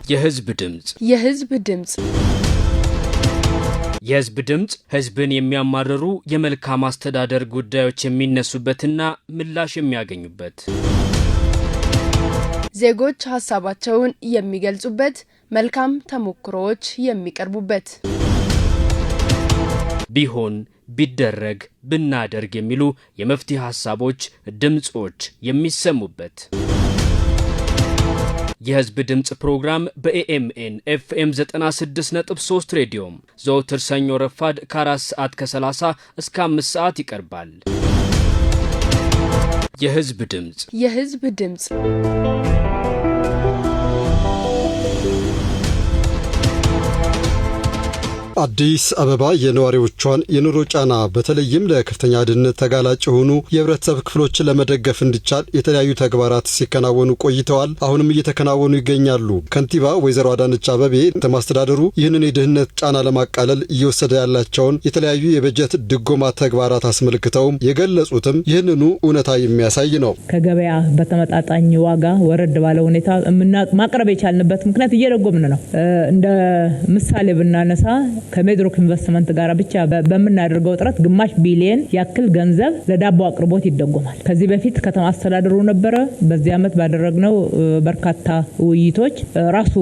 የህዝብ ድምጽ የህዝብ ድምጽ ህዝብን የሚያማርሩ የመልካም አስተዳደር ጉዳዮች የሚነሱበትና ምላሽ የሚያገኙበት ዜጎች ሐሳባቸውን የሚገልጹበት መልካም ተሞክሮዎች የሚቀርቡበት ቢሆን ቢደረግ ብናደርግ የሚሉ የመፍትሄ ሐሳቦች ድምጾች የሚሰሙበት የህዝብ ድምጽ ፕሮግራም በኤኤምኤን ኤፍኤም 96.3 ሬዲዮ ዘወትር ሰኞ ረፋድ ከ4 ሰዓት ከ30 እስከ 5 ሰዓት ይቀርባል። የህዝብ ድምጽ አዲስ አበባ የነዋሪዎቿን የኑሮ ጫና በተለይም ለከፍተኛ ድህነት ተጋላጭ የሆኑ የህብረተሰብ ክፍሎችን ለመደገፍ እንዲቻል የተለያዩ ተግባራት ሲከናወኑ ቆይተዋል። አሁንም እየተከናወኑ ይገኛሉ። ከንቲባ ወይዘሮ አዳነች አቤቤ ተማስተዳደሩ ይህንን የድህነት ጫና ለማቃለል እየወሰደ ያላቸውን የተለያዩ የበጀት ድጎማ ተግባራት አስመልክተው የገለጹትም ይህንኑ እውነታ የሚያሳይ ነው። ከገበያ በተመጣጣኝ ዋጋ ወረድ ባለ ሁኔታ ማቅረብ የቻልንበት ምክንያት እየደጎምን ነው። እንደ ምሳሌ ብናነሳ ከሜድሮክ ኢንቨስትመንት ጋር ብቻ በመናደርገው ጥረት ግማሽ ቢሊየን ያክል ገንዘብ ለዳቦ አቅርቦት ይደጎማል። ከዚህ በፊት ከተማ አስተዳደሩ ነበረ። በዚህ ዓመት ባደረግነው በርካታ ውይይቶች ራሱ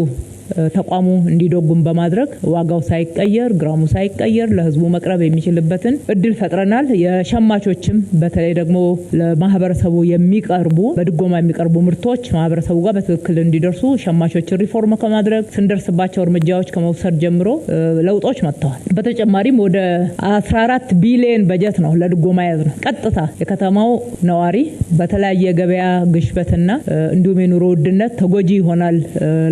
ተቋሙ እንዲደጉም በማድረግ ዋጋው ሳይቀየር ግራሙ ሳይቀየር ለህዝቡ መቅረብ የሚችልበትን እድል ፈጥረናል። የሸማቾችም በተለይ ደግሞ ለማህበረሰቡ የሚቀርቡ በድጎማ የሚቀርቡ ምርቶች ማህበረሰቡ ጋር በትክክል እንዲደርሱ ሸማቾችን ሪፎርም ከማድረግ ስንደርስባቸው እርምጃዎች ከመውሰድ ጀምሮ ለውጦች መጥተዋል። በተጨማሪም ወደ 14 ቢሊዮን በጀት ነው ለድጎማ ያዝነው። ቀጥታ የከተማው ነዋሪ በተለያየ ገበያ ግሽበትና እንዲሁም የኑሮ ውድነት ተጎጂ ይሆናል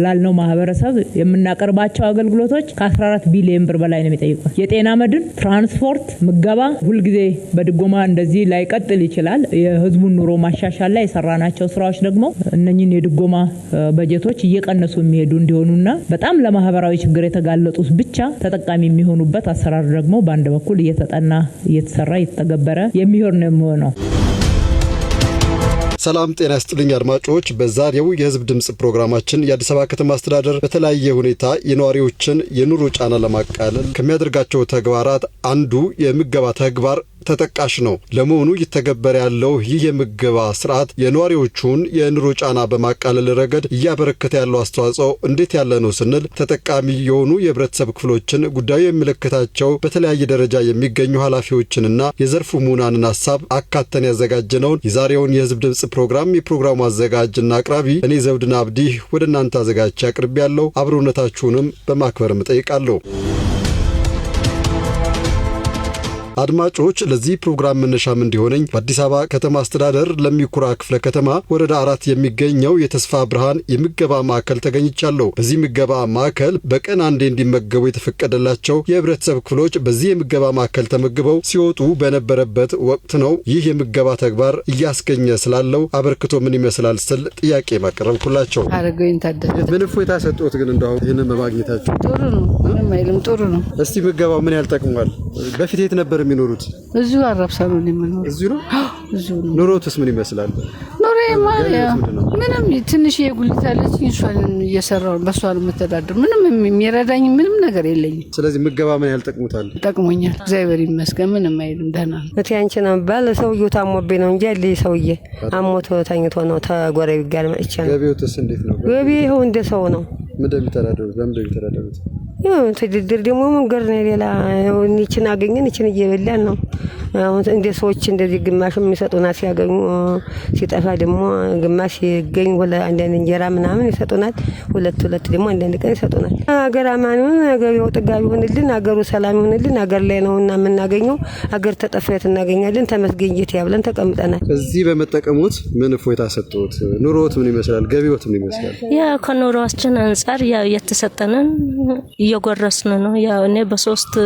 ላልነው ማህበረሰብ የምናቀርባቸው አገልግሎቶች ከ14 ቢሊዮን ብር በላይ ነው የሚጠይቁት። የጤና መድን፣ ትራንስፖርት፣ ምገባ ሁልጊዜ በድጎማ እንደዚህ ላይ ቀጥል ይችላል። የህዝቡን ኑሮ ማሻሻል ላይ የሰራናቸው ስራዎች ደግሞ እነኚህን የድጎማ በጀቶች እየቀነሱ የሚሄዱ እንዲሆኑና በጣም ለማህበራዊ ችግር የተጋለጡት ብቻ ተጠቃሚ የሚሆኑበት አሰራር ደግሞ በአንድ በኩል እየተጠና እየተሰራ እየተገበረ የሚሆን ነው የሚሆነው። ሰላም ጤና ይስጥልኝ አድማጮች። በዛሬው የህዝብ ድምጽ ፕሮግራማችን የአዲስ አበባ ከተማ አስተዳደር በተለያየ ሁኔታ የነዋሪዎችን የኑሮ ጫና ለማቃለል ከሚያደርጋቸው ተግባራት አንዱ የምገባ ተግባር ተጠቃሽ ነው። ለመሆኑ እየተገበረ ያለው ይህ የምገባ ስርዓት የነዋሪዎቹን የኑሮ ጫና በማቃለል ረገድ እያበረከተ ያለው አስተዋጽኦ እንዴት ያለ ነው ስንል ተጠቃሚ የሆኑ የህብረተሰብ ክፍሎችን ጉዳዩ የሚመለከታቸው በተለያየ ደረጃ የሚገኙ ኃላፊዎችንና የዘርፉ ምሁራንን ሐሳብ አካተን ያዘጋጀነውን የዛሬውን የህዝብ ድምጽ ፕሮግራም የፕሮግራሙ አዘጋጅና አቅራቢ እኔ ዘውድና አብዲ ወደ እናንተ አዘጋጅቼ አቅርቤያለሁ። አብሮነታችሁንም በማክበር እጠይቃለሁ። አድማጮች ለዚህ ፕሮግራም መነሻም እንዲሆነኝ በአዲስ አበባ ከተማ አስተዳደር ለሚኩራ ክፍለ ከተማ ወረዳ 4 የሚገኘው የተስፋ ብርሃን የምገባ ማዕከል ተገኝቻለሁ። በዚህ ምገባ ማዕከል በቀን አንዴ እንዲመገቡ የተፈቀደላቸው የህብረተሰብ ክፍሎች በዚህ የምገባ ማዕከል ተመግበው ሲወጡ በነበረበት ወቅት ነው። ይህ የምገባ ተግባር እያስገኘ ስላለው አበርክቶ ምን ይመስላል ስል ጥያቄ ማቀረብኩላቸው። አረጋዊን ታደረ ምን እፎይታ ሰጥቶት ግን እንደው ይሄንን በማግኘታቸው ጥሩ ነው። ምንም አይልም፣ ጥሩ ነው። እስቲ ምገባው ምን ያልጠቅሟል? በፊት የት ነበር የሚኖሩት? እዚሁ አራብሳ ነው የሚኖሩት። እዚሁ ነው። እዚሁ ነው። ኑሮትስ ምን ይመስላል? ኑሮዬማ ምንም ትንሽ የጉሊት አለች፣ እሷን እየሰራሁ በሷ ነው የምተዳደር። ምንም የሚረዳኝ ምንም ነገር የለኝም። ስለዚህ ምገባ ምን ያልጠቅሙታል? ጠቅሞኛል፣ እግዚአብሔር ይመስገን። ምንም አይልም፣ ደህና ነው። እቴ አንቺ ነው ባለ ሰውዬው ታሞብኝ ነው እንጂ ያለ ሰውዬ አሞቶ ተኝቶ ነው ተጎረቤት ጋር መጥቼ ነው። ገቢውስ እንዴት ነው? ገቢ ይኸው እንደ ሰው ነው። ምንድን ነው የሚተዳደሩት? በምንድን ነው የሚተዳደሩት? ያው ትድድር ደግሞ መንገር ነው። ሌላ እቺን አገኘን እቺን እየበላን ነው። አሁን እንደ ሰዎች እንደዚህ ግማሽ የሚሰጡናል ሲያገኙ፣ ሲጠፋ ደግሞ ግማሽ ሲገኝ ወለ አንዳንድ እንጀራ ምናምን ይሰጡናል። ሁለት ደግሞ አንዳንድ ቀን ይሰጡናል። አገር አማን ይሁን፣ አገሩ ጥጋቢ ይሁንልን፣ አገሩ ሰላም ይሁንልን። አገር ላይ ነውና የምናገኘው፣ አገር ተጠፋየት እናገኛለን። ተመስገን ጌታ ያብለን ተቀምጠናል። እዚህ በመጠቀሙት ምን እፎይታ ሰጥቶት? ኑሮት ምን ይመስላል? ገቢዎት ምን ይመስላል? ያ ከኑሮአችን አንፃር ያው የተሰጠንን እየጎረስን ነው። ያው እኔ በ3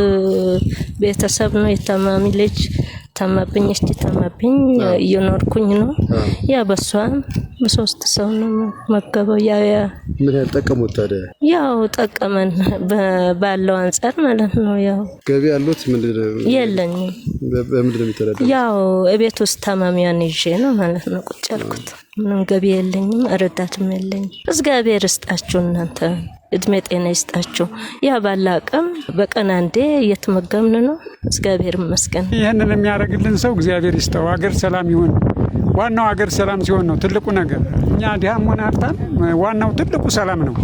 ቤተሰብ ነው የታማሚ ልጅ ተማብኝ እስቲ ተማብኝ እየኖርኩኝ ነው። ያ በሷ በ3 ሰው ነው መገበው። ያ ምን ያልጠቀሙት ታዲያ? ያው ጠቀመን ባለው አንፃር ማለት ነው። ያው ገቢ ያሉት ምንድነው? የለኝም። በምንድነው የሚተዳደረው? ያው እቤት ውስጥ ታማሚያን ይዤ ነው ማለት ነው ቁጭ ያልኩት። ምንም ገቢ የለኝም፣ ረዳትም የለኝም። እግዚአብሔር ይስጣችሁ እናንተ እድሜ ጤና ይስጣችሁ። ያ ባላቀም በቀን አንዴ እየተመገብን ነው። እግዚአብሔር ይመስገን። ይሄንን የሚያደርግልን ሰው እግዚአብሔር ይስጠው። ሀገር ሰላም ይሁን። ዋናው ሀገር ሰላም ሲሆን ነው ትልቁ ነገር። እኛ ድሃም ሆነ ሀብታም ዋናው ትልቁ ሰላም ነው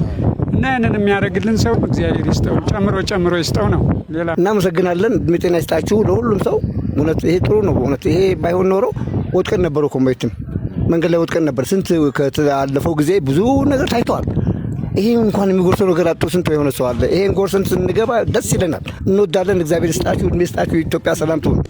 እና ያንን የሚያደርግልን ሰው እግዚአብሔር ይስጠው፣ ጨምሮ ይስጠው ነው። ሌላ እናመሰግናለን። እድሜ ጤና ይስጣችሁ ለሁሉም ሰው። እውነት ይሄ ጥሩ ነው። እውነት ይሄ ባይሆን ኖሮ ወጥቀን ነበር እኮ መንገድ ላይ ወጥቀን ነበር። ስንት ከአለፈው ጊዜ ብዙ ነገር ታይቷል። ይሄ እንኳን የሚጎርሰው ነገር አጥቶ ስንት የሆነ ሰው አለ። ይሄን ጎርሰን ስንገባ ደስ ይለናል። እንወዳለን። እግዚአብሔር ይስጣችሁ፣ እድሜ ይስጣችሁ። ኢትዮጵያ ሰላም ትሁን።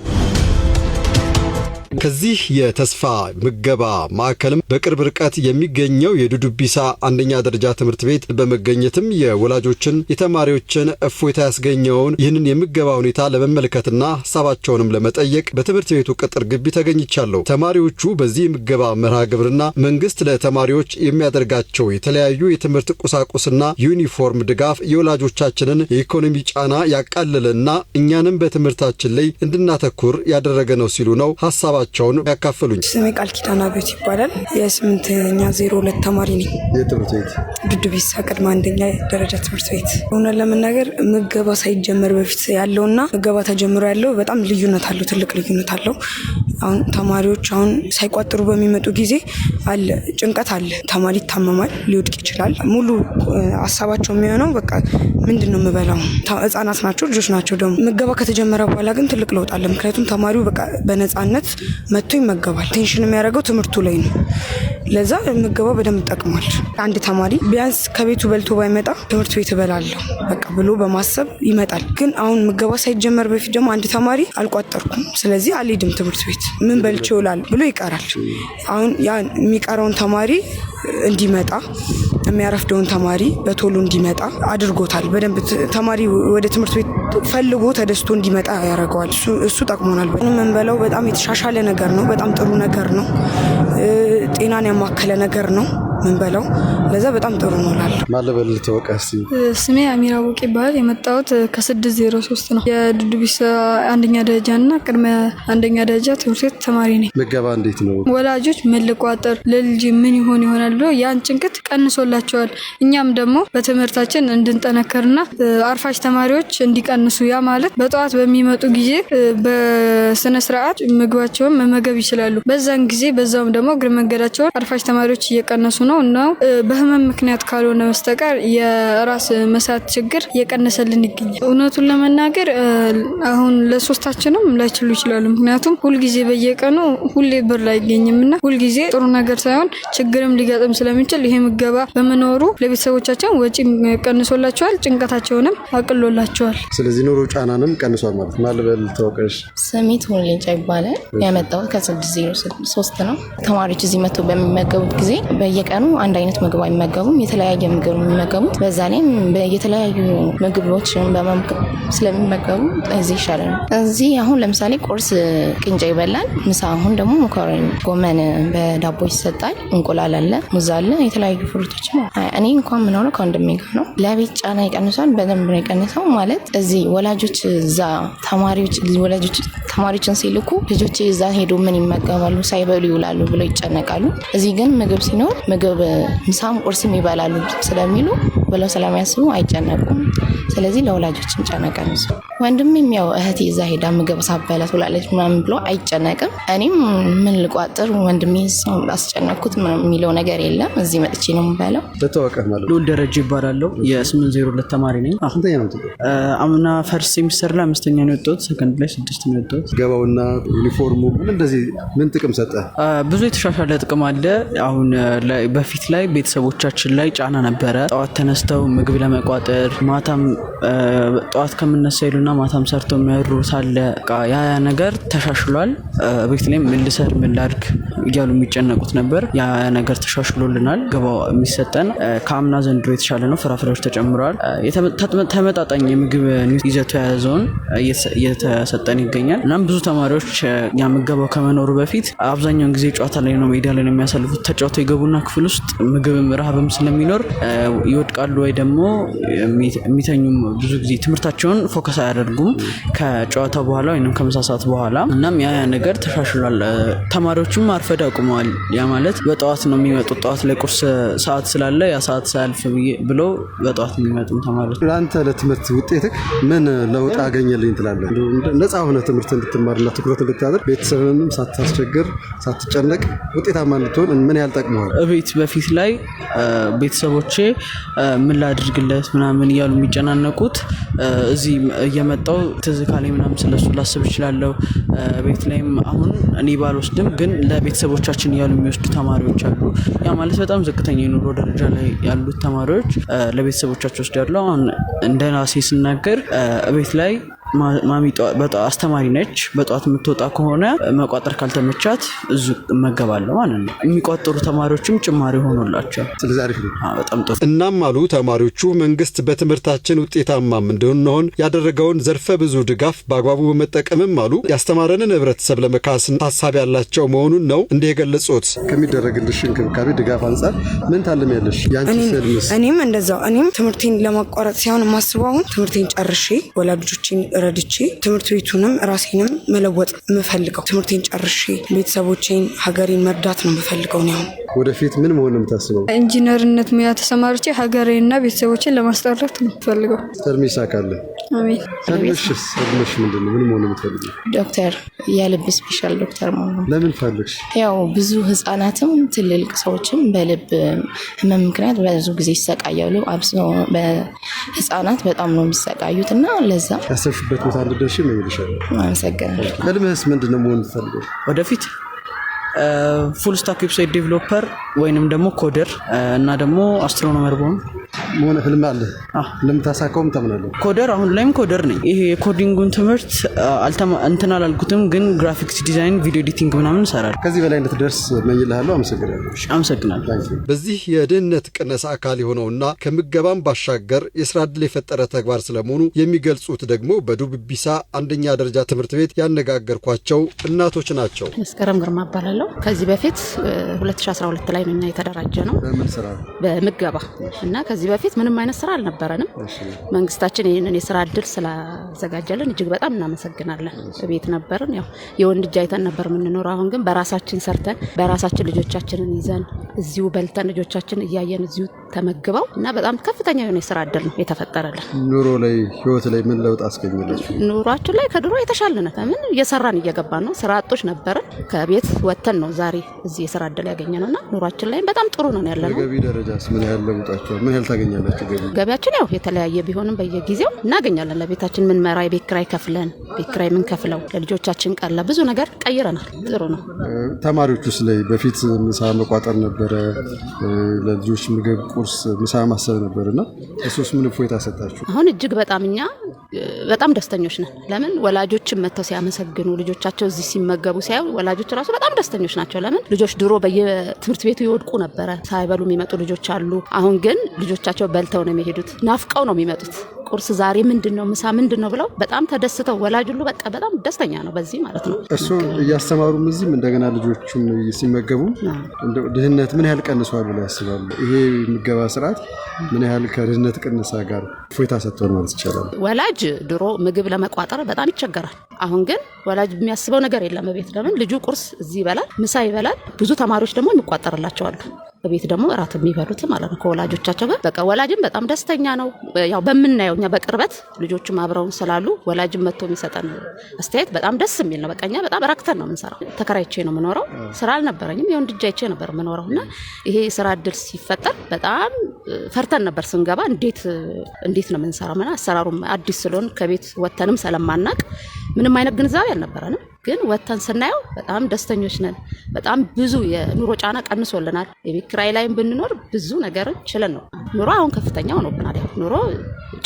ከዚህ የተስፋ ምገባ ማዕከልም በቅርብ ርቀት የሚገኘው የዱዱቢሳ አንደኛ ደረጃ ትምህርት ቤት በመገኘትም የወላጆችን የተማሪዎችን እፎይታ ያስገኘውን ይህንን የምገባ ሁኔታ ለመመልከትና ሀሳባቸውንም ለመጠየቅ በትምህርት ቤቱ ቅጥር ግቢ ተገኝቻለሁ። ተማሪዎቹ በዚህ ምገባ መርሃ ግብርና መንግስት ለተማሪዎች የሚያደርጋቸው የተለያዩ የትምህርት ቁሳቁስና ዩኒፎርም ድጋፍ የወላጆቻችንን የኢኮኖሚ ጫና ያቃለለና እኛንም በትምህርታችን ላይ እንድናተኩር ያደረገ ነው ሲሉ ነው ሀሳባቸውን ያካፈሉኝ። ስሜ ቃል ኪዳን አቤት ይባላል። የ8ኛ 02 ተማሪ ነኝ። የትምህርት ቤት ዱዱቢሳ ቅድመ አንደኛ ደረጃ ትምህርት ቤት። እውነት ለመናገር ምገባ ሳይጀመር በፊት ያለውና ምገባ ተጀምሮ ያለው በጣም ልዩነት አለው፣ ትልቅ ልዩነት አለው። አሁን ተማሪዎች ሳይቋጥሩ በሚመጡ ጊዜ አለ ጭንቀት አለ። ተማሪ ይታመማል፣ ሊወድቅ ይችላል። ሙሉ ሀሳባቸው የሚሆነው በቃ ምንድነው የምበላው። ህጻናት ናቸው፣ ልጆች ናቸው። ደግሞ ምገባ ከተጀመረ በኋላ ግን ትልቅ ለውጥ አለ። ምክንያቱም ተማሪው በቃ በነፃነት መጥቶ ይመገባል። ቴንሽን የሚያደርገው ትምህርቱ ላይ ነው። ለዛ ምገባ በደንብ ጠቅሟል። አንድ ተማሪ ቢያንስ ከቤቱ በልቶ ባይመጣ ትምህርት ቤት እበላለሁ በቃ ብሎ በማሰብ ይመጣል። ግን አሁን ምገባ ሳይጀመር በፊት ደግሞ አንድ ተማሪ አልቋጠርኩም፣ ስለዚህ አልሄድም ትምህርት ቤት ምን በልቼ እውላለሁ ብሎ ይቀራል። አሁን ያ የሚቀረውን ተማሪ እንዲመጣ የሚያረፍደውን ተማሪ በቶሎ እንዲመጣ አድርጎታል። በደንብ ተማሪ ወደ ትምህርት ቤት ፈልጎ ተደስቶ እንዲመጣ ያደርገዋል። እሱ ጠቅሞናል። የምንበላው በጣም የተሻሻለ ነገር ነው። በጣም ጥሩ ነገር ነው። ጤናን ያማከለ ነገር ነው ምንበላው። ለዛ በጣም ጥሩ ነው ላለ ማለበል ተወቀስ። ስሜ አሚራ ወቂ ይባላል። የመጣሁት ከ603 ነው። የዱዱቢሳ አንደኛ ደረጃና ቅድመ አንደኛ ደረጃ ትምህርት ቤት ተማሪ ነኝ። ምገባ እንዴት ነው? ወላጆች ምን ልቋጠር ለልጅ ምን ይሆናል ብሎ ያን ጭንቀት ቀንሶላቸዋል። እኛም ደግሞ በትምህርታችን እንድንጠነከርና አርፋሽ ተማሪዎች እንዲቀንሱ፣ ያ ማለት በጠዋት በሚመጡ ጊዜ በስነ ስርዓት ምግባቸውን መመገብ ይችላሉ። በዛን ጊዜ በዛውም ደግሞ እግረ መንገዳቸውን አርፋሽ ተማሪዎች እየቀነሱ ነው እና በህመም ምክንያት ካልሆነ በስተቀር የራስ መሳት ችግር እየቀነሰልን ይገኛል። እውነቱን ለመናገር አሁን ለሶስታችንም ላይችሉ ይችላሉ። ምክንያቱም ሁልጊዜ በየቀኑ ሁሌ ብር አይገኝምና ሁልጊዜ ጥሩ ነገር ሳይሆን ችግርም ሊገጥም ስለሚችል ይሄ ምገባ በመኖሩ ለቤተሰቦቻቸው ወጪ ቀንሶላቸዋል፣ ጭንቀታቸውንም አቅሎላቸዋል። ስለዚህ ኑሮ ጫናንም ቀንሷል ማለት ማለበል ተወቀሽ። ስሜት ወልንጫ ይባላል። ያመጣው ከ603 ነው። ተማሪዎች እዚህ መጥተው በሚመገቡት ጊዜ በየቀኑ አንድ አይነት ምግብ አይመገቡም፣ የተለያየ ምግብ ነው የሚመገቡት። በዛ ላይም የተለያዩ ምግቦችን ስለሚመገቡ እዚህ ይሻላል። እዚህ አሁን ለምሳሌ ቁርስ ቅንጫ ይበላል፣ ምሳ አሁን ደግሞ መኮረኒ ጎመን በዳቦ ይሰጣል፣ እንቁላል አለ፣ ሙዝ አለ፣ የተለያዩ ፍሩቶች ነው። እኔ እንኳን ምኖረው ከወንድሜ ጋር ነው። ለቤት ጫና ይቀንሳል፣ በደንብ ነው የቀነሰው። ማለት እዚህ ወላጆች ተማሪዎችን ሲልኩ ልጆች እዛ ሄዶ ምን ይመገባሉ ሳይበሉ ይውላሉ ብለው ይጨነቃሉ። እዚህ ግን ምግብ ሲኖር ምግብ ምሳም ቁርስም ይበላሉ ስለሚሉ ብለው ስለሚያስቡ አይጨነቁም። ስለዚህ ለወላጆችም ጫና ቀንሱ። ወንድሜም ያው እህቴ እዛ ሄዳ ምግብ ሳበላ ትውላለች ምናምን ብሎ አይጨነቅም። እኔም ምን ልቋጥር ወንድሜ አስጨነቅኩት የሚለው ነገር የለም። እዚህ መጥቼ ነው የምበላው። ለተወቀህ ማለት ሉል ደረጃ ይባላለሁ። የ802 ተማሪ ነኝ። ስንተኛ ነው? አምና ፈርስት ሴሚስተር ላይ 5ኛ ነው የወጣሁት፣ ሰከንድ ላይ 6 ነው የወጣሁት። ገባውና ዩኒፎርሙ እንደዚህ ምን ጥቅም ሰጠ? ብዙ የተሻሻለ ጥቅም አለ። አሁን በፊት ላይ ቤተሰቦቻችን ላይ ጫና ነበረ። ጠዋት ተነስተው ምግብ ለመቋጠር ማታም ጠዋት ከምነሳ ይሉና ማታም ሰርተው የሚያድሩት አለ። ያ ነገር ተሻሽሏል። ቤት ላይ ምን ልሰር ምን ላድርግ እያሉ የሚጨነቁት ነበር። ያ ነገር ተሻሽሎልናል። ገባው የሚሰጠን ከአምና ዘንድሮ የተሻለ ነው። ፍራፍሬዎች ተጨምረዋል። ተመጣጣኝ የምግብ ይዘቱ የያዘውን እየተሰጠን ይገኛል። እናም ብዙ ተማሪዎች ያ ምገባው ከመኖሩ በፊት አብዛኛውን ጊዜ ጨዋታ ላይ ነው፣ ሜዳ ላይ ነው የሚያሳልፉት። ተጫውተው ይገቡና ክፍል ውስጥ ምግብም ረሃብም ስለሚኖር ይወድቃሉ፣ ይተኛሉ ወይ ደግሞ የሚተኙም ብዙ ጊዜ ትምህርታቸውን ፎከስ አያደርጉም ከጨዋታ በኋላ ወይንም ከምሳ ሰዓት በኋላ እናም ያ ነገር ተሻሽሏል። ተማሪዎችም ማርፈድ አቁመዋል። ያ ማለት በጠዋት ነው የሚመጡት። ጠዋት ላይ ቁርስ ሰዓት ስላለ ያ ሰዓት ሳያልፍ ብሎ በጠዋት የሚመጡ ተማሪዎች። ለአንተ ለትምህርት ውጤትህ ምን ለውጥ አገኘልኝ ትላለህ? ነፃ ሆነ ትምህርት እንድትማርና ትኩረት እንድታደርግ ቤተሰብንም ሳታስቸግር ሳትጨነቅ ውጤታማ እንድትሆን ምን ያህል ጠቅመዋል? ቤት በፊት ላይ ቤተሰቦቼ ምን ላድርግለት ምናምን እያሉ የሚጨናነቁት እዚህ እየመጣው ትዝ ካለኝ ምናምን ስለሱ ላስብ እችላለሁ። ቤት ላይም አሁን እኔ ባልወስድም ግን ለቤተሰቦቻችን እያሉ የሚወስዱ ተማሪዎች አሉ። ያ ማለት በጣም ዝቅተኛ የኑሮ ደረጃ ላይ ያሉት ተማሪዎች ለቤተሰቦቻቸው ወስዳሉ። አሁን እንደ ራሴ ስናገር ቤት ላይ ማሚ አስተማሪ ነች። በጠዋት የምትወጣ ከሆነ መቋጠር ካልተመቻት እዙ እመገባለሁ ማለት ነው። የሚቋጠሩ ተማሪዎችም ጭማሪ ሆኖላቸው ስለዚህ አሪፍ ነው። በጣም ጥሩ። እናም አሉ ተማሪዎቹ መንግስት በትምህርታችን ውጤታማም እንድንሆን ያደረገውን ዘርፈ ብዙ ድጋፍ በአግባቡ በመጠቀምም አሉ ያስተማረንን ህብረተሰብ ለመካስ ሀሳብ ያላቸው መሆኑን ነው እንደ የገለጹት። ከሚደረግልሽ እንክብካቤ ድጋፍ አንጻር ምን ታልሚያለሽ? ያንቺ ስልምስ? እኔም እንደዛው እኔም ትምህርቴን ለማቋረጥ ሳይሆን ማስበው አሁን ትምህርቴን ጨርሼ ወላጆቼን ረድቼ ትምህርት ቤቱንም ራሴንም መለወጥ የምፈልገው ትምህርቴን ጨርሼ ቤተሰቦቼን ሀገሬን መርዳት ነው የምፈልገው ነው። ወደፊት ምን መሆን ነው የምታስበው? ኢንጂነርነት ሙያ ተሰማርቼ ሀገሬንና ቤተሰቦቼን ለማስጠራት ነው የምፈልገው። ተርሚ ይሳካል። አሜን። ሰልምሽ ምንድን ነው? ምን መሆን ነው የምትፈልጊው? ዶክተር፣ የልብ ስፔሻል ዶክተር መሆን ነው። ለምን ፈልግሽ? ያው ብዙ ህጻናትም ትልልቅ ሰዎችም በልብ ህመም ምክንያት ብዙ ጊዜ ይሰቃያሉ። አብሶ በህጻናት በጣም ነው የሚሰቃዩት እና ለዛ ያሰብሽበት ቦታ እንድትደርሺ ነው ይልሻል። አመሰግናለሁ። ህልምህስ ምንድን ነው መሆን የምትፈልገው ወደፊት? ፉል ስታክ ዌብሳይት ዴቨሎፐር ወይንም ደግሞ ኮደር እና ደግሞ አስትሮኖመር መሆን ህልም አለ። እንደምታሳካውም ታምናለሁ። ኮደር አሁን ላይም ኮደር ነኝ። ይሄ የኮዲንጉን ትምህርት እንትን አላልኩትም፣ ግን ግራፊክስ ዲዛይን፣ ቪዲዮ ኤዲቲንግ ምናምን እሰራለሁ። ከዚህ በላይ እንድትደርስ እመኝልሃለሁ። አመሰግናለሁ። በዚህ የድህነት ቅነሳ አካል የሆነውና ከምገባም ባሻገር የስራ ዕድል የፈጠረ ተግባር ስለመሆኑ የሚገልጹት ደግሞ በዱብቢሳ አንደኛ ደረጃ ትምህርት ቤት ያነጋገርኳቸው እናቶች ናቸው። መስከረም ግርማ እባላለሁ። ከዚህ በፊት 2012 ላይ ነው የተደራጀ ነው በምን ስራ? በምገባ እና ከዚህ በፊት ምንም አይነት ስራ አልነበረንም። መንግስታችን ይህንን የስራ እድል ስላዘጋጀልን እጅግ በጣም እናመሰግናለን። ቤት ነበርን፣ ያው የወንድ እጅ አይተን ነበር የምንኖረው። አሁን ግን በራሳችን ሰርተን በራሳችን ልጆቻችንን ይዘን እዚሁ በልተን ልጆቻችን እያየን እዚሁ ተመግበው እና በጣም ከፍተኛ የሆነ የስራ እድል ነው የተፈጠረልን። ኑሮ ላይ ህይወት ላይ ምን ለውጥ አስገኘለች? ኑሯችን ላይ ከድሮ የተሻለ ነው። ምን እየሰራን እየገባን ነው። ስራ አጦች ነበርን። ከቤት ወጥተን ነው ዛሬ እዚህ የስራ እድል ያገኘነውና ኑሯችን ላይ በጣም ጥሩ ነው ያለነው። ገቢ ደረጃስ ምን ያህል ለውጣችኋል? ምን ያህል ታገኛላችሁ? ገቢያችን ያው የተለያየ ቢሆንም በየጊዜው እናገኛለን። ለቤታችን ምን መራ የቤት ኪራይ ከፍለን ቤት ኪራይ ምን ከፍለው ለልጆቻችን ቀላ ብዙ ነገር ቀይረናል። ጥሩ ነው። ተማሪዎቹስ ላይ በፊት ምሳ መቋጠር ነበረ፣ ለልጆች ምግብ ቁርስ ምሳ ማሰብ ነበርና እሱስ ምን እፎይታ ሰጣችሁ? አሁን እጅግ በጣም እኛ በጣም ደስተኞች ነን። ለምን ወላጆችን መተው ሲያመሰግኑ ልጆቻቸው እዚህ ሲመገቡ ሲያዩ ወላጆች ራሱ በጣም ደስተኞች ናቸው። ለምን ልጆች ድሮ በየትምህርት ቤቱ ይወድቁ ነበረ፣ ሳይበሉ የሚመጡ ልጆች አሉ። አሁን ግን ልጆቻቸው በልተው ነው የሚሄዱት፣ ናፍቀው ነው የሚመጡት። ቁርስ ዛሬ ምንድነው ምሳ ምንድነው ብለው በጣም ተደስተው ወላጅ ሁሉ በቃ በጣም ደስተኛ ነው በዚህ ማለት ነው። እርሱ እያስተማሩም እዚህም እንደገና ልጆቹም ሲመገቡ ድህነት ምን ያህል ቀንሷል ብለው ያስባሉ? ይሄ የሚገባ ስርዓት ምን ያህል ከድህነት ቅነሳ ጋር እፎይታ ሰጥቷል ማለት ይቻላል? ወላጅ ድሮ ምግብ ለመቋጠር በጣም ይቸገራል። አሁን ግን ወላጅ የሚያስበው ነገር የለም ቤት። ለምን ልጁ ቁርስ እዚህ ይበላል፣ ምሳ ይበላል። ብዙ ተማሪዎች ደግሞ የሚቋጠርላቸው አሉ በቤት ደግሞ እራት የሚበሉት ማለት ነው ከወላጆቻቸው ጋር። በቃ ወላጅም በጣም ደስተኛ ነው። ያው በምናየው እኛ በቅርበት ልጆቹም አብረውን ስላሉ ወላጅም መጥቶ የሚሰጠን አስተያየት በጣም ደስ የሚል ነው። በቃ እኛ በጣም ረክተን ነው የምንሰራው። ተከራይቼ ነው የምኖረው፣ ስራ አልነበረኝም። የወንድ እጅ አይቼ ነበር የምኖረው እና ይሄ ስራ እድል ሲፈጠር በጣም ፈርተን ነበር ስንገባ። እንዴት ነው የምንሰራው? ማለት አሰራሩም አዲስ ስለሆነ ከቤት ወተንም ስለማናቅ ምንም አይነት ግንዛቤ አልነበረንም። ግን ወተን ስናየው በጣም ደስተኞች ነን። በጣም ብዙ የኑሮ ጫና ቀንሶልናል። የቤት ኪራይ ላይም ብንኖር ብዙ ነገር ችለን ነው። ኑሮ አሁን ከፍተኛ ሆኖብናል። ኑሮ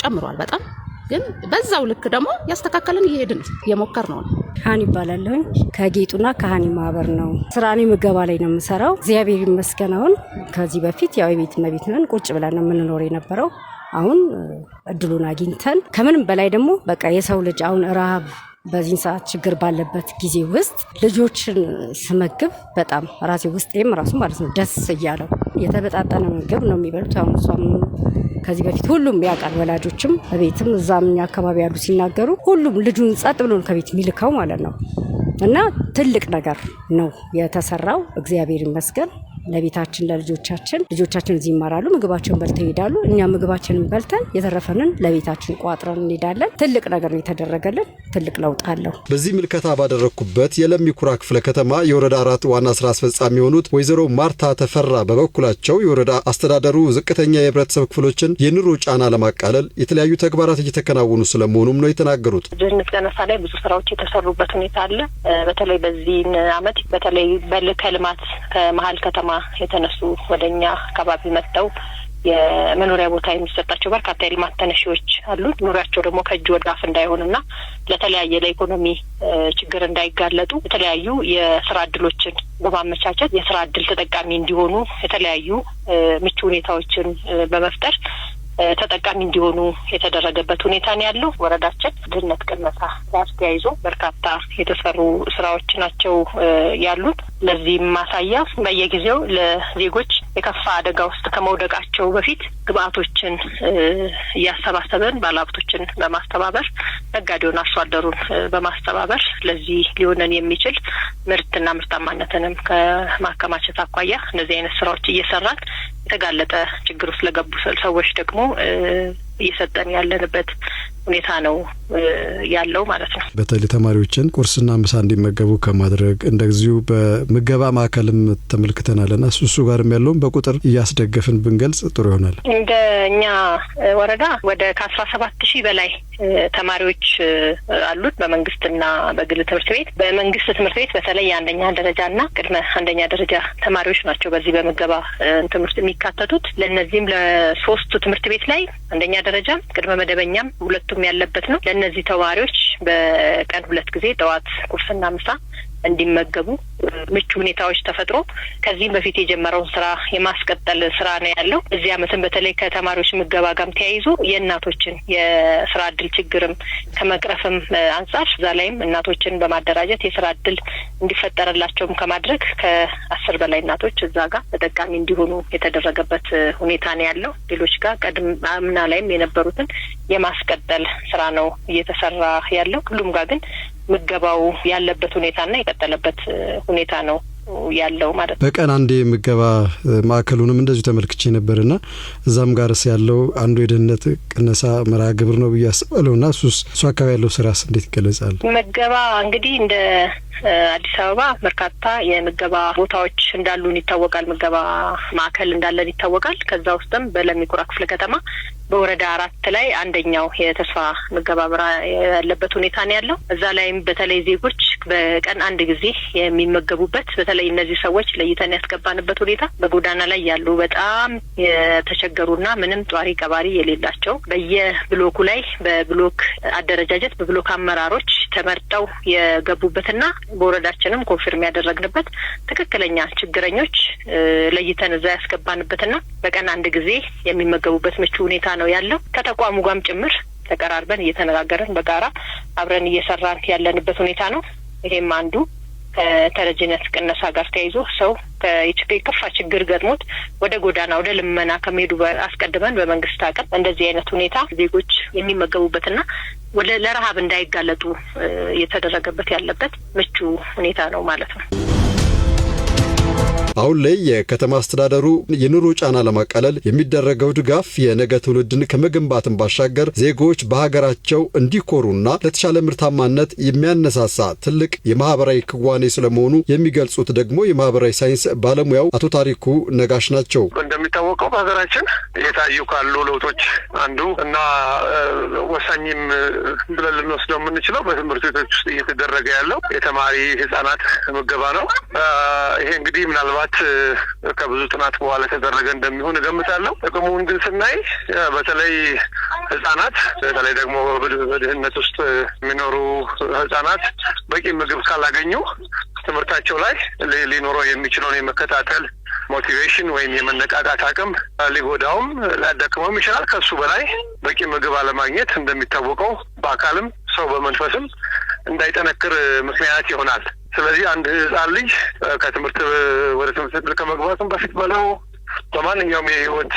ጨምሯል በጣም ግን በዛው ልክ ደግሞ ያስተካከለን እየሄድን የሞከር ነው። ሃኒ ይባላለሁ። ከጌጡና ከሃኒ ማህበር ነው ስራኔ ምገባ ላይ ነው የምሰራው። እግዚአብሔር ይመስገን። አሁን ከዚህ በፊት ያው የቤት መቤት ነን ቁጭ ብለን ነው የምንኖር የነበረው። አሁን እድሉን አግኝተን ከምንም በላይ ደግሞ በቃ የሰው ልጅ አሁን ረሃብ በዚህ ሰዓት ችግር ባለበት ጊዜ ውስጥ ልጆችን ስመግብ በጣም ራሴ ውስጤም ራሱ ማለት ነው ደስ እያለው የተበጣጠነ ምግብ ነው የሚበሉት። አሁን እሷም ከዚህ በፊት ሁሉም ያውቃል፣ ወላጆችም በቤትም እዛም አካባቢ ያሉ ሲናገሩ ሁሉም ልጁን ጸጥ ብሎ ከቤት የሚልከው ማለት ነው። እና ትልቅ ነገር ነው የተሰራው። እግዚአብሔር ይመስገን። ለቤታችን ለልጆቻችን እዚህ ይማራሉ፣ ምግባቸውን በልተው ይሄዳሉ። እኛ ምግባችንን በልተን የተረፈንን ለቤታችን ቋጥረን እንሄዳለን። ትልቅ ነገር ነው የተደረገልን፣ ትልቅ ለውጥ አለው። በዚህ ምልከታ ባደረኩበት የለሚ ኩራ ክፍለ ከተማ የወረዳ 4 ዋና ስራ አስፈጻሚ የሆኑት ወይዘሮ ማርታ ተፈራ በበኩላቸው የወረዳ አስተዳደሩ ዝቅተኛ የህብረተሰብ ክፍሎችን የኑሮ ጫና ለማቃለል የተለያዩ ተግባራት እየተከናወኑ ስለመሆኑም ነው የተናገሩት። ድህነት ቀነሳ ላይ ብዙ ስራዎች የተሰሩበት ሁኔታ አለ። በተለይ በዚህ አመት በተለይ ከልማት ከመሀል ከተማ የተነሱ ወደኛ አካባቢ መጥተው የመኖሪያ ቦታ የሚሰጣቸው በርካታ የልማት ተነሺዎች አሉ። ኑሯቸው ደግሞ ከእጅ ወደ አፍ እንዳይሆንና ለተለያየ ለኢኮኖሚ ችግር እንዳይጋለጡ የተለያዩ የስራ እድሎችን በማመቻቸት የስራ እድል ተጠቃሚ እንዲሆኑ የተለያዩ ምቹ ሁኔታዎችን በመፍጠር ተጠቃሚ እንዲሆኑ የተደረገበት ሁኔታ ነው ያለው። ወረዳችን ድህነት ቅነሳ ጋር ተያይዞ በርካታ የተሰሩ ስራዎች ናቸው ያሉት። ለዚህም ማሳያ በየጊዜው ለዜጎች የከፋ አደጋ ውስጥ ከመውደቃቸው በፊት ግብአቶችን እያሰባሰበን ባለሀብቶችን በማስተባበር ነጋዴውን አርሶ አደሩን በማስተባበር ለዚህ ሊሆነን የሚችል ምርትና ምርታማነትንም ከማከማቸት አኳያ እነዚህ አይነት ስራዎች እየሰራን የተጋለጠ ችግር ውስጥ ለገቡ ሰዎች ደግሞ እየሰጠን ያለንበት ሁኔታ ነው ያለው ማለት ነው። በተለይ ተማሪዎችን ቁርስና ምሳ እንዲመገቡ ከማድረግ እንደዚሁ በምገባ ማዕከልም ተመልክተናልና እሱ ጋርም ያለውን በቁጥር እያስደገፍን ብንገልጽ ጥሩ ይሆናል። እንደኛ ወረዳ ወደ ከ17,000 በላይ ተማሪዎች አሉት በመንግስትና በግል ትምህርት ቤት። በመንግስት ትምህርት ቤት በተለይ አንደኛ ደረጃና ቅድመ አንደኛ ደረጃ ተማሪዎች ናቸው በዚህ በምገባ ትምህርት የሚካተቱት። ለነዚህም ለሶስቱ ትምህርት ቤት ላይ አንደኛ ደረጃ ቅድመ መደበኛም ሁለቱም ያለበት ነው። ለነዚህ ተማሪዎች በቀን 2 ጊዜ ጠዋት ቁርስና ምሳ እንዲመገቡ ምቹ ሁኔታዎች ተፈጥሮ ከዚህም በፊት የጀመረውን ስራ የማስቀጠል ስራ ነው ያለው። እዚህ አመትም በተለይ ከተማሪዎች ምገባ ጋር ተያይዞ የእናቶችን የስራ እድል ችግርም ከመቅረፍም አንጻር እዛ ላይም እናቶችን በማደራጀት የስራ እድል እንዲፈጠርላቸውም ከማድረግ ከ10 በላይ እናቶች እዛ ጋር ተጠቃሚ እንዲሆኑ የተደረገበት ሁኔታ ነው ያለው። ሌሎች ጋር ቀድም አምና ላይም የነበሩትን የማስቀጠል ስራ ነው እየተሰራ ያለው። ሁሉም ጋር ግን ምገባው ያለበት ሁኔታና የቀጠለበት ሁኔታ ነው ያለው ማለት ነው። በቀን አንዴ ምገባ ማዕከሉንም እንደዚሁ ተመልክቼ ነበርና እዛም ጋርስ ያለው አንዱ የድህነት ቅነሳ መርሃ ግብር ነው ብያስባለውና እሱ አካባቢ ያለው ስራስ እንዴት ይገለጻል? ምገባ እንግዲህ እንደ አዲስ አበባ በርካታ የምገባ ቦታዎች እንዳሉን ይታወቃል። ምገባ ማዕከል እንዳለን ይታወቃል። ከዛ ውስጥም በለሚ ኩራ ክፍለ ከተማ በወረዳ 4 ላይ አንደኛው የተስፋ ምገባ ብራ ያለበት ሁኔታ ነው ያለው። እዛ ላይም በተለይ ዜጎች በቀን አንድ ጊዜ የሚመገቡበት በተለይ እነዚህ ሰዎች ለይተን ያስገባንበት ሁኔታ በጎዳና ላይ ያሉ በጣም የተቸገሩና ምንም ጧሪ ቀባሪ የሌላቸው በየብሎኩ ላይ በብሎክ አደረጃጀት በብሎክ አመራሮች ተመርጠው የገቡበትና በወረዳችንም ኮንፊርም ያደረግንበት ትክክለኛ ችግረኞች ለይተን እዛ ያስገባንበትና በቀን አንድ ጊዜ የሚመገቡበት ምቹ ሁኔታ ነው ያለው። ከተቋሙ ጋርም ጭምር ተቀራርበን እየተነጋገረን በጋራ አብረን እየሰራን ያለንበት ሁኔታ ነው። ይሄም አንዱ ከተረጅነት ቅነሳ ጋር ተያይዞ ሰው ከከፋ ችግር ገጥሞት ወደ ጎዳና ወደ ልመና ከመሄዱ አስቀድመን በመንግስት አቅም እንደዚህ አይነት ሁኔታ ዜጎች የሚመገቡበትና ወደ ለረሃብ እንዳይጋለጡ እየተደረገበት ያለበት ምቹ ሁኔታ ነው ማለት ነው። አሁን ላይ የከተማ አስተዳደሩ የኑሮ ጫና ለማቃለል የሚደረገው ድጋፍ የነገ ትውልድን ከመገንባትም ባሻገር ዜጎች በሀገራቸው እንዲኮሩና ለተሻለ ምርታማነት የሚያነሳሳ ትልቅ የማህበራዊ ክዋኔ ስለመሆኑ የሚገልጹት ደግሞ የማህበራዊ ሳይንስ ባለሙያው አቶ ታሪኩ ነጋሽ ናቸው። እንደሚታወቀው በሀገራችን እየታዩ ካሉ ለውጦች አንዱ እና ወሳኝም ብለን ልንወስደው የምንችለው በትምህርት ቤቶች ውስጥ እየተደረገ ያለው የተማሪ ህጻናት ምገባ ነው። ይሄ እንግዲህ ምናልባት ከብዙ ጥናት በኋላ ተደረገ እንደሚሆን እገምታለሁ። ጥቅሙን ግን ስናይ በተለይ ህጻናት በተለይ ደግሞ በድህነት ውስጥ የሚኖሩ ህጻናት በቂ ምግብ ካላገኙ ትምህርታቸው ላይ ሊኖረው የሚችለውን የመከታተል ሞቲቬሽን ወይም የመነቃቃት አቅም ሊጎዳውም ሊያዳክመውም ይችላል። ከሱ በላይ በቂ ምግብ አለማግኘት እንደሚታወቀው በአካልም ሰው በመንፈስም እንዳይጠነክር ምክንያት ይሆናል። ስለዚህ አንድ ህፃን ልጅ ከትምህርት ወደ ትምህርት ከመግባቱም በፊት በለው በማንኛውም የህይወት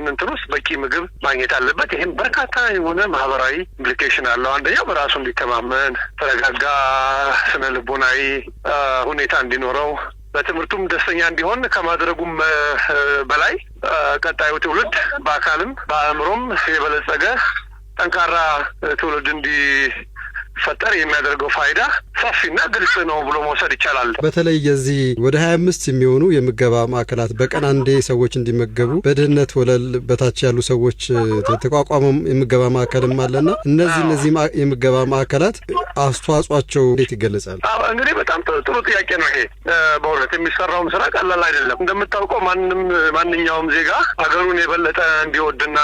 እንትን ውስጥ በቂ ምግብ ማግኘት አለበት። ይህም በርካታ የሆነ ማህበራዊ ኢምፕሊኬሽን አለው። አንደኛው በራሱ እንዲተማመን፣ ተረጋጋ ስነ ልቦናዊ ሁኔታ እንዲኖረው፣ በትምህርቱም ደስተኛ እንዲሆን ከማድረጉም በላይ ቀጣዩ ትውልድ በአካልም በአእምሮም የበለጸገ ጠንካራ ትውልድ እንዲፈጠር የሚያደርገው ፋይዳ ሰፊና ግልጽ ነው ብሎ መውሰድ ይቻላል። በተለይ የዚህ ወደ 25 የሚሆኑ የምገባ ማዕከላት በቀን አንዴ ሰዎች እንዲመገቡ በድህነት ወለል በታች ያሉ ሰዎች ተቋቋመው የምገባ ማዕከልም አለና እነዚህ የምገባ ማዕከላት አስተዋጽኦአቸው እንዴት ይገለጻል? እንግዲህ በጣም ጥሩ ጥያቄ ነው ይሄ። በእውነት የሚሰራውም ስራ ቀላል አይደለም። እንደምታውቀው ማንኛውም ዜጋ ሀገሩን የበለጠ እንዲወድና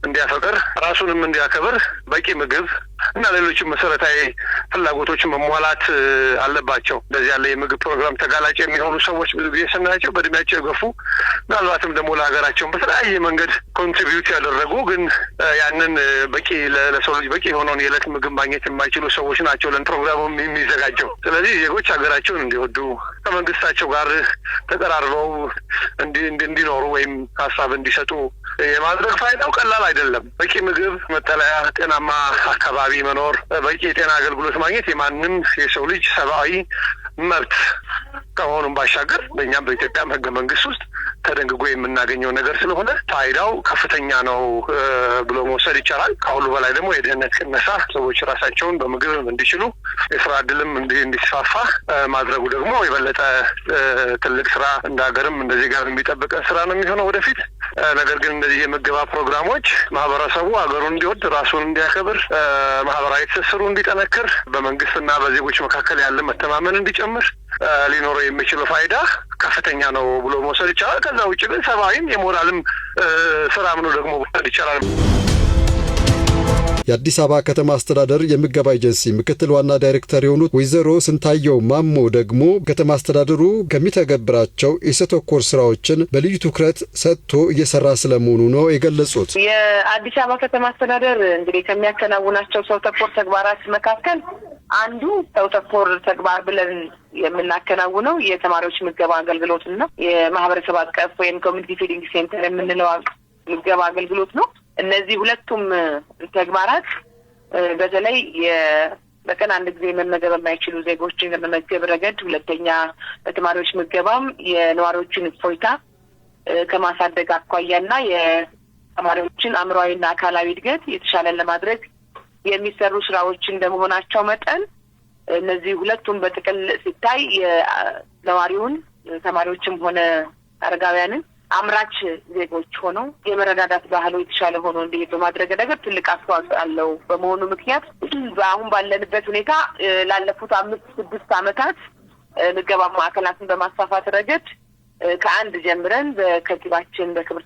እንዲያፈቅር ራሱንም እንዲያከብር በቂ ምግብ እና ሌሎችም መሰረታዊ ፍላጎቶች መሟላት አለባቸው። እንደዚህ ያለ የምግብ ፕሮግራም ተጋላጭ የሚሆኑ ሰዎች ብዙ ጊዜ ስናያቸው በእድሜያቸው የገፉ ምናልባትም ደግሞ ለሀገራቸውን በተለያየ መንገድ ኮንትሪቢዩት ያደረጉ ግን ያንን በቂ ለሰው ልጅ በቂ የሆነውን የዕለት ምግብ ማግኘት የማይችሉ ሰዎች ናቸው ለፕሮግራሙ የሚዘጋጀው። ስለዚህ ዜጎች ሀገራቸውን እንዲወዱ ከመንግስታቸው ጋር ተቀራርበው እንዲኖሩ ወይም ሀሳብ እንዲሰጡ የማድረግ ፋይዳው ቀላል አይደለም። በቂ ምግብ፣ መጠለያ፣ ጤናማ አካባቢ መኖር፣ በቂ የጤና አገልግሎት ማግኘት የማንም የሰው ልጅ ሰብአዊ መብት ከሆኑም ባሻገር በእኛም በኢትዮጵያም ህገ መንግስት ውስጥ ተደንግጎ የምናገኘው ነገር ስለሆነ ፋይዳው ከፍተኛ ነው ብሎ መውሰድ ይቻላል። ከሁሉ በላይ ደግሞ የድህነት ቅነሳ፣ ሰዎች ራሳቸውን በምግብ እንዲችሉ የስራ እድልም እንዲስፋፋ ማድረጉ ደግሞ የበለጠ ትልቅ ስራ እንደ ሀገርም እንደ ዜጋም የሚጠብቀን ስራ ነው የሚሆነው ወደፊት። ነገር ግን እንደዚህ የምገባ ፕሮግራሞች ማህበረሰቡ ሀገሩን እንዲወድ፣ ራሱን እንዲያከብር፣ ማህበራዊ ትስስሩ እንዲጠነክር፣ በመንግስትና በዜጎች መካከል ያለ መተማመን እንዲጨምር ሊኖረው የሚችለው ፋይዳ ከፍተኛ ነው ብሎ መውሰድ ይቻላል። ከዛ ውጭ ግን ሰብአዊም የሞራልም ስራም ነው ደግሞ መውሰድ ይቻላል። የአዲስ አበባ ከተማ አስተዳደር የምገባ ኤጀንሲ ምክትል ዋና ዳይሬክተር የሆኑት ወይዘሮ ስንታየው ማሞ ደግሞ ከተማ አስተዳደሩ ከሚተገብራቸው የሰው ተኮር ስራዎችን በልዩ ትኩረት ሰጥቶ እየሰራ ስለመሆኑ ነው የገለጹት። የአዲስ አበባ ከተማ አስተዳደር እንግዲህ ከሚያከናውናቸው ሰው ተኮር ተግባራት መካከል አንዱ ሰው ተኮር ተግባር ብለን የምናከናውነው የተማሪዎች ምገባ አገልግሎትን ነው። የማህበረሰብ አቀፍ ወይም ኮሚኒቲ ፊዲንግ ሴንተር የምንለው ምገባ አገልግሎት ነው። እነዚህ ሁለቱም ተግባራት በተለይ በቀን አንድ ጊዜ መመገብ የማይችሉ ዜጎችን ለመመገብ ረገድ፣ ሁለተኛ በተማሪዎች ምገባም የነዋሪዎችን እፎይታ ከማሳደግ አኳያና የተማሪዎችን አእምሯዊና አካላዊ እድገት የተሻለ ለማድረግ የሚሰሩ ስራዎች እንደመሆናቸው መጠን እነዚህ ሁለቱም በጥቅል ሲታይ የነዋሪውን ተማሪዎችም ሆነ አረጋውያንን አምራች ዜጎች ሆነው የመረዳዳት ባህሉ የተሻለ ሆኖ እንዲሄድ በማድረግ ነገር ትልቅ አስተዋጽኦ አለው። በመሆኑ ምክንያት አሁን ባለንበት ሁኔታ ላለፉት 5-6 ዓመታት ምገባ ማዕከላትን በማስፋፋት ረገድ ከአንድ ጀምረን በክብርት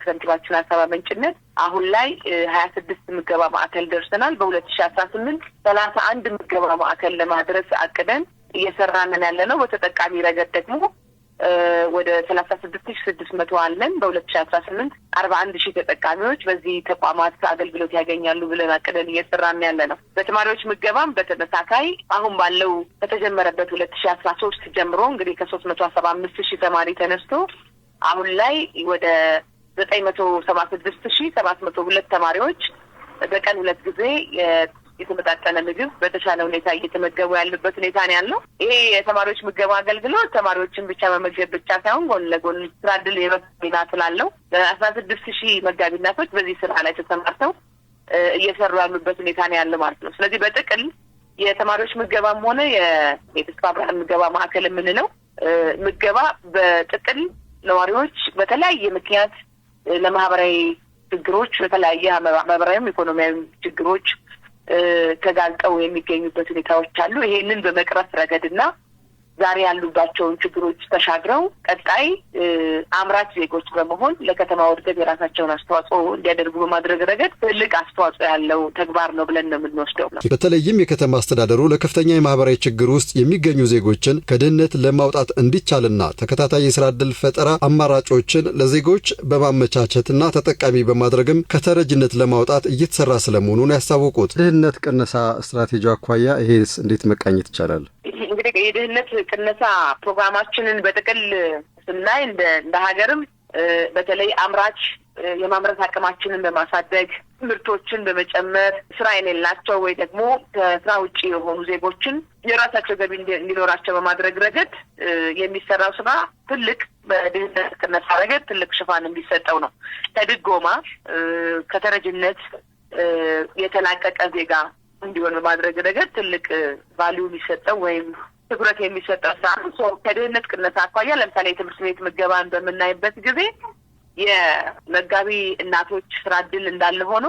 ከንቲባችን ሀሳብ አመንጭነት አሁን ላይ 26 ምገባ ማዕከል ደርሰናል። በ2018 31 ምገባ ማዕከል ለማድረስ አቅደን እየሰራን ያለ ነው። በተጠቃሚ ረገድ ደግሞ ወደ 36600 አለን። በ2018 41000 ተጠቃሚዎች በዚህ ተቋማት አገልግሎት ያገኛሉ ብለን አቅደን እየሰራን ያለ ነው። በተማሪዎች ምገባም በተመሳሳይ አሁን ባለው ከተጀመረበት 2013 ጀምሮ እንግዲህ ከ375000 ተማሪ ተነስቶ አሁን ላይ ወደ 976702 ተማሪዎች በቀን 2 ጊዜ የተመጣጠነ ምግብ በተሻለ ሁኔታ እየተመገቡ ያሉበት ሁኔታ ነው ያለው። ይሄ የተማሪዎች ምገባ አገልግሎት ተማሪዎችን ብቻ መመገብ ብቻ ሳይሆን ጎን ለጎን ስራ ዕድል የመፍጠር ስላለው 16000 መጋቢ እናቶች በዚህ ስራ ላይ ተሰማርተው እየሰሩ ያሉበት ሁኔታ ነው ያለው ማለት ነው። ስለዚህ በጥቅል የተማሪዎች ምገባም ሆነ የተስፋ ብርሃን ምገባ ማዕከል የምንለው ምገባ በጥቅል ነዋሪዎች በተለያየ ምክንያት ለማህበራዊ ችግሮች በተለያየ ማህበራዊም ኢኮኖሚያዊ ችግሮች ተጋልጠው የሚገኙበት ሁኔታዎች አሉ። ይሄንን በመቅረፍ ረገድና ዛሬ ያሉባቸውን ችግሮች ተሻግረው ቀጣይ አምራች ዜጎች በመሆን ለከተማ እድገት የራሳቸውን አስተዋጽኦ እንዲያደርጉ በማድረግ ረገድ ትልቅ አስተዋጽኦ ያለው ተግባር ነው ብለን ነው የምንወስደው። በተለይም የከተማ አስተዳደሩ ለከፍተኛ የማህበራዊ ችግር ውስጥ የሚገኙ ዜጎችን ከድህነት ለማውጣት እንዲቻልና ተከታታይ የስራ ዕድል ፈጠራ አማራጮችን ለዜጎች በማመቻቸትና ተጠቃሚ በማድረግም ከተረጅነት ለማውጣት እየተሰራ ስለመሆኑ ነው ያሳወቁት። ድህነት ቅነሳ ስትራቴጂ አኳያ ይሄስ እንዴት መቃኘት ይቻላል? እንግዲህ የድህነት ቅነሳ ፕሮግራማችንን በጥቅል ስናይ እንደ ሀገርም በተለይ አምራች የማምረት አቅማችንን በማሳደግ ምርቶችን በመጨመር ስራ የሌላቸው ወይ ደግሞ ከስራ ውጪ የሆኑ ዜጎችን የራሳቸው ገቢ እንዲኖራቸው በማድረግ ረገድ የሚሰራው ስራ ትልቅ በድህነት ቅነሳ ረገድ ትልቅ ሽፋን የሚሰጠው ነው። ከድጎማ ከተረጅነት የተላቀቀ ዜጋ እንዲሆን በማድረግ ረገድ ትልቅ ቫልዩ የሚሰጠው ወይም ትኩረት የሚሰጠው ስራ ከድህነት ቅነሳ አኳያ ለምሳሌ የትምህርት ቤት ምገባን በምናይበት ጊዜ የመጋቢ እናቶች ስራ ዕድል እንዳለ ሆኖ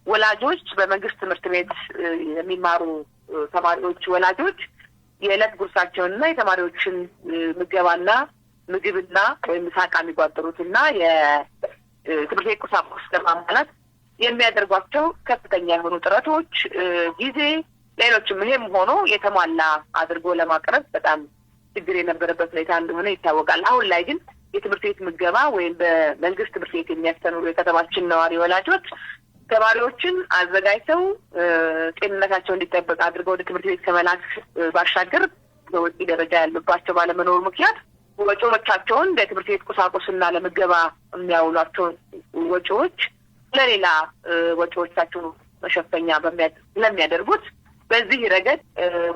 ወላጆች በመንግስት ትምህርት ቤት የሚማሩ ተማሪዎች ወላጆች የዕለት ጉርሳቸውንና የተማሪዎችን ምገባና ምግብና ወይም ምሳቃ የሚቋጥሩትና የትምህርት ቤት ቁሳቁስ ለማሟላት የሚያደርጓቸው ከፍተኛ የሆኑ ጥረቶች ጊዜ ሌሎችም ይሄም ሆኖ የተሟላ አድርጎ ለማቅረብ በጣም ችግር የነበረበት ሁኔታ እንደሆነ ይታወቃል። አሁን ላይ ግን የትምህርት ቤት ምገባ ወይም በመንግስት ትምህርት ቤት የሚያስተምሩ የከተማችን ነዋሪ ወላጆች ተማሪዎችን አዘጋጅተው ጤንነታቸው እንዲጠበቅ አድርገው ወደ ትምህርት ቤት ከመላክ ባሻገር በወጪ ደረጃ ያሉባቸው ባለመኖሩ ምክንያት ወጪዎቻቸውን ለትምህርት ቤት ቁሳቁስና ለምገባ የሚያውሏቸው ወጪዎች ለሌላ ወጪዎቻቸው መሸፈኛ ስለሚያደርጉት በዚህ ረገድ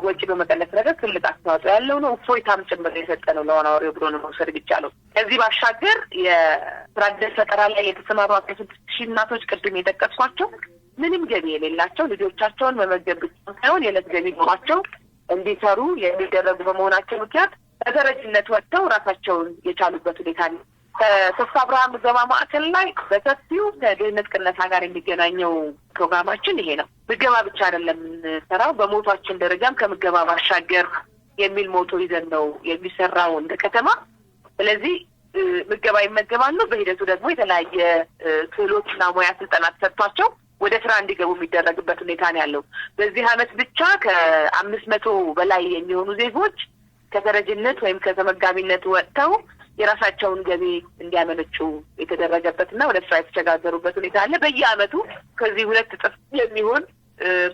ወጪ በመቀነስ ረገድ ትልቅ አስተዋጽኦ ያለው ነው። እፎይታም ጭምር የሰጠ ነው ለነዋሪው ብሎ ነው መውሰድ ይቻላል። ከዚህ ባሻገር የስራ ዕድል ፈጠራ ላይ የተሰማሩ 16,000 እናቶች ቅድም የጠቀስኳቸው ምንም ገቢ የሌላቸው ልጆቻቸውን መመገብ ብቻ ሳይሆን የዕለት ገቢ ኖሯቸው እንዲሰሩ የሚደረጉ በመሆናቸው ምክንያት ከተረጅነት ወጥተው ራሳቸውን የቻሉበት ሁኔታ ነው። ተስፋ ብርሃን ምገባ ማዕከል ላይ በሰፊው ከድህነት ቅነሳ ጋር የሚገናኘው ፕሮግራማችን ይሄ ነው። ምገባ ብቻ አይደለም የምንሰራው፣ በሞቷችን ደረጃም ከምገባ ባሻገር የሚል ሞቶ ይዘን ነው የሚሰራው እንደ ከተማ። ስለዚህ ምገባ ይመገባሉ። በሂደቱ ደግሞ የተለያየ ክህሎትና ሙያ ስልጠና ተሰጥቷቸው ወደ ስራ እንዲገቡ የሚደረግበት ሁኔታ ነው ያለው። በዚህ አመት ብቻ ከ500 በላይ የሚሆኑ ዜጎች ከተረጅነት ወይም ከተመጋቢነት ወጥተው የራሳቸውን ገቢ እንዲያመነጩ የተደረገበትና ወደ ስራ የተሸጋገሩበት ሁኔታ አለ። በየአመቱ ከዚህ 2 እጥፍ የሚሆን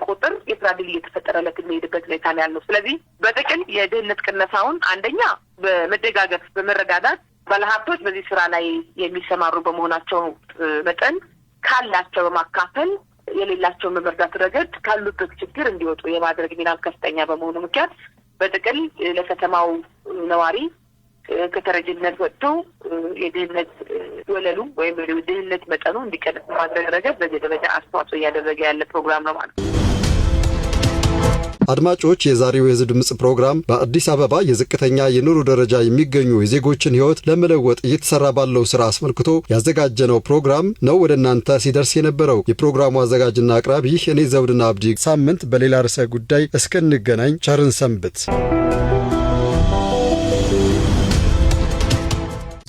ቁጥር የስራ ዕድል እየተፈጠረለት የሚሄድበት ሁኔታ ነው ያለው። ስለዚህ በጥቅል የድህነት ቅነሳውን አንደኛ በመደጋገፍ በመረዳዳት ባለሀብቶች በዚህ ስራ ላይ የሚሰማሩ በመሆናቸው መጠን ካላቸው በማካፈል የሌላቸውን በመርዳት ረገድ ካሉበት ችግር እንዲወጡ የማድረግ ሚናም ከፍተኛ በመሆኑ ምክንያት በጥቅል ለከተማው ነዋሪ ከተረጅነት ወጥቶ የድህነት ወለሉ ወይም የድህነት መጠኑ እንዲቀንስ ማድረግ ረገድ በዚህ ደረጃ አስተዋጽኦ እያደረገ ያለ ፕሮግራም ነው ማለት ነው። አድማጮች፣ የዛሬው የህዝብ ድምጽ ፕሮግራም በአዲስ አበባ የዝቅተኛ የኑሮ ደረጃ የሚገኙ የዜጎችን ህይወት ለመለወጥ እየተሰራ ባለው ስራ አስመልክቶ ያዘጋጀነው ፕሮግራም ነው ወደ እናንተ ሲደርስ የነበረው። የፕሮግራሙ አዘጋጅና አቅራቢ እኔ ዘውድና አብዲ። ሳምንት በሌላ ርዕሰ ጉዳይ እስክንገናኝ ቸርን ሰንብት።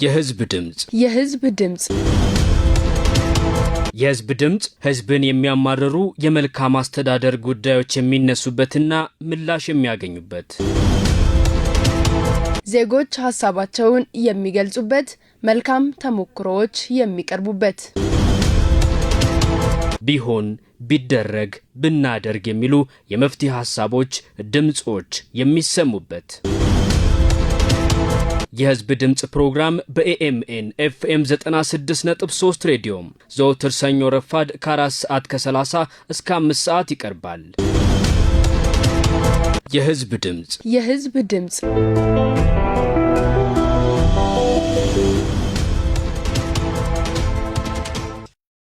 የህዝብ ድምጽ የህዝብ ድምጽ የህዝብ ድምጽ ህዝብን የሚያማርሩ የመልካም አስተዳደር ጉዳዮች የሚነሱበትና ምላሽ የሚያገኙበት፣ ዜጎች ሐሳባቸውን የሚገልጹበት፣ መልካም ተሞክሮዎች የሚቀርቡበት፣ ቢሆን ቢደረግ ብናደርግ የሚሉ የመፍትሄ ሐሳቦች ድምጾች የሚሰሙበት የህዝብ ድምጽ ፕሮግራም በኤኤምኤን ኤፍኤም 96.3 ሬዲዮ ዘወትር ሰኞ ረፋድ ከ4 ሰዓት ከ30 እስከ 5 ሰዓት ይቀርባል። የህዝብ ድምጽ የህዝብ ድምጽ